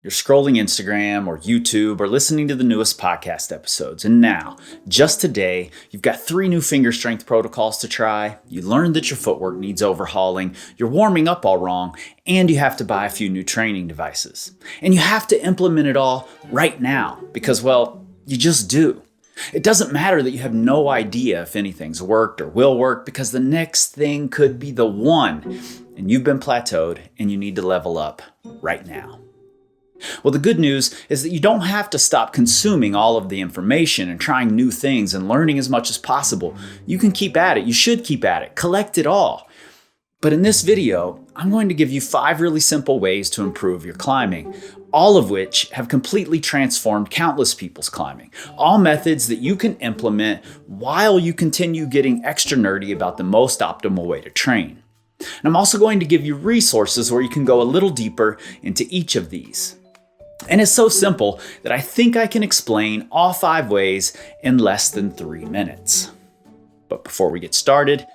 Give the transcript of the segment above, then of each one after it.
You're scrolling Instagram or YouTube or listening to the newest podcast episodes. And now, just today, you've got 3 new finger strength protocols to try. You learned that your footwork needs overhauling, you're warming up all wrong, and you have to buy a few new training devices. And you have to implement it all right now because, well, you just do. It doesn't matter that you have no idea if anything's worked or will work because the next thing could be the one. And you've been plateaued and you need to level up right now. Well, the good news is that you don't have to stop consuming all of the information and trying new things and learning as much as possible. You can keep at it. You should keep at it. Collect it all. But in this video, I'm going to give you 5 really simple ways to improve your climbing, all of which have completely transformed countless people's climbing. All methods that you can implement while you continue getting extra nerdy about the most optimal way to train. And I'm also going to give you resources where you can go a little deeper into each of these. And it's so simple that I think I can explain all 5 ways in less than 3 minutes. But before we get started,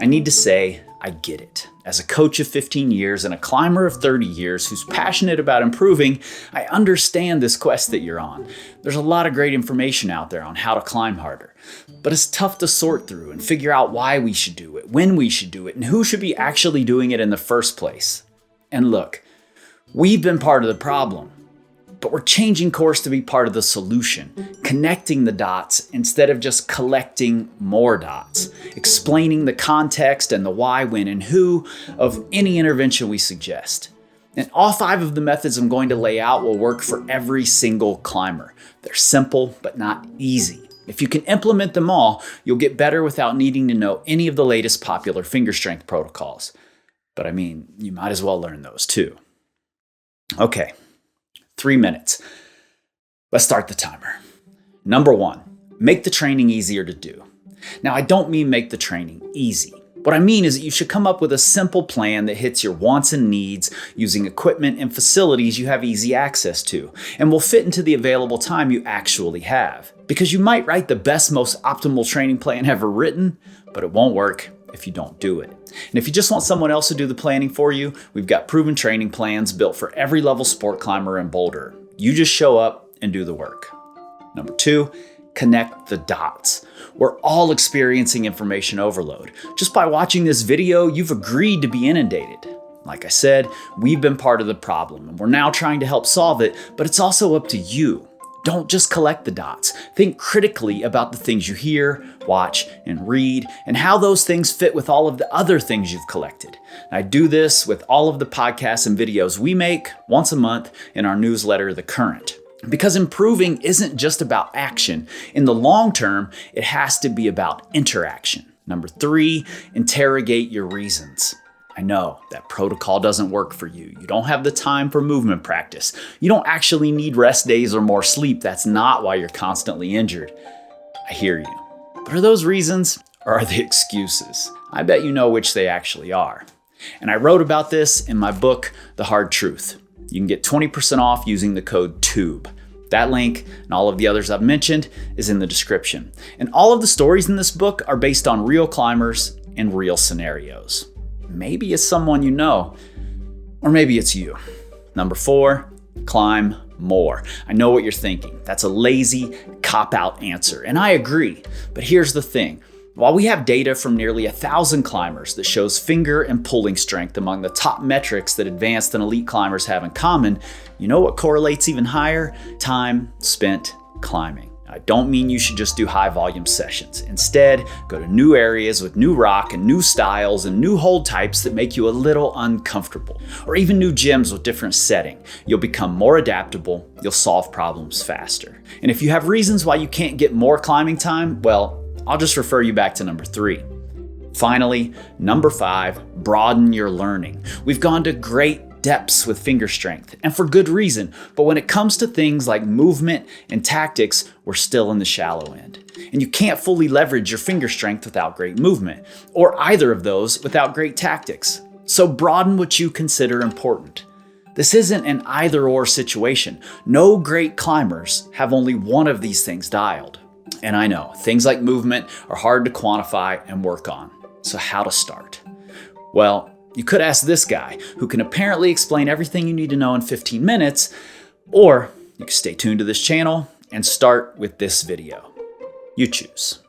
I need to say I get it. As a coach of 15 years and a climber of 30 years who's passionate about improving, I understand this quest that you're on. There's a lot of great information out there on how to climb harder, but it's tough to sort through and figure out why we should do it, when we should do it, and who should be actually doing it in the first place. And look, we've been part of the problem. But we're changing course to be part of the solution, connecting the dots instead of just collecting more dots, explaining the context and the why, when, and who of any intervention we suggest. And all 5 of the methods I'm going to lay out will work for every single climber. They're simple, but not easy. If you can implement them all, you'll get better without needing to know any of the latest popular finger strength protocols. But I mean, you might as well learn those too. Okay. 3 minutes. Let's start the timer. Number 1, make the training easier to do. Now, I don't mean make the training easy. What I mean is that you should come up with a simple plan that hits your wants and needs using equipment and facilities you have easy access to and will fit into the available time you actually have. Because you might write the best, most optimal training plan ever written, but it won't work if you don't do it. And if you just want someone else to do the planning for you, we've got proven training plans built for every level sport climber and boulder. You just show up and do the work. Number 2, connect the dots. We're all experiencing information overload. Just by watching this video, you've agreed to be inundated. Like I said, we've been part of the problem and we're now trying to help solve it, but it's also up to you. Don't just collect the dots. Think critically about the things you hear, watch, and read, and how those things fit with all of the other things you've collected. And I do this with all of the podcasts and videos we make once a month in our newsletter, The Current. Because improving isn't just about action. In the long term, it has to be about interaction. Number 3, interrogate your reasons. I know that protocol doesn't work for you. You don't have the time for movement practice. You don't actually need rest days or more sleep. That's not why you're constantly injured. I hear you. But are those reasons or are they excuses? I bet you know which they actually are. And I wrote about this in my book, The Hard Truth. You can get 20% off using the code TUBE. That link and all of the others I've mentioned is in the description. And all of the stories in this book are based on real climbers and real scenarios. Maybe it's someone you know, or maybe it's you. Number 4, climb more. I know what you're thinking. That's a lazy, cop-out answer, and I agree. But here's the thing. While we have data from nearly 1,000 climbers that shows finger and pulling strength among the top metrics that advanced and elite climbers have in common, you know what correlates even higher? Time spent climbing. I don't mean you should just do high volume sessions. Instead, go to new areas with new rock and new styles and new hold types that make you a little uncomfortable. Or even new gyms with different setting. You'll become more adaptable, you'll solve problems faster. And if you have reasons why you can't get more climbing time, well, I'll just refer you back to number 3. Finally, number 5, broaden your learning. We've gone to great depths with finger strength, and for good reason, but when it comes to things like movement and tactics, we're still in the shallow end. And you can't fully leverage your finger strength without great movement, or either of those without great tactics. So broaden what you consider important. This isn't an either-or situation. No great climbers have only one of these things dialed. And I know, things like movement are hard to quantify and work on. So how to start? Well, you could ask this guy, who can apparently explain everything you need to know in 15 minutes, Or you can stay tuned to this channel and start with this video. You choose.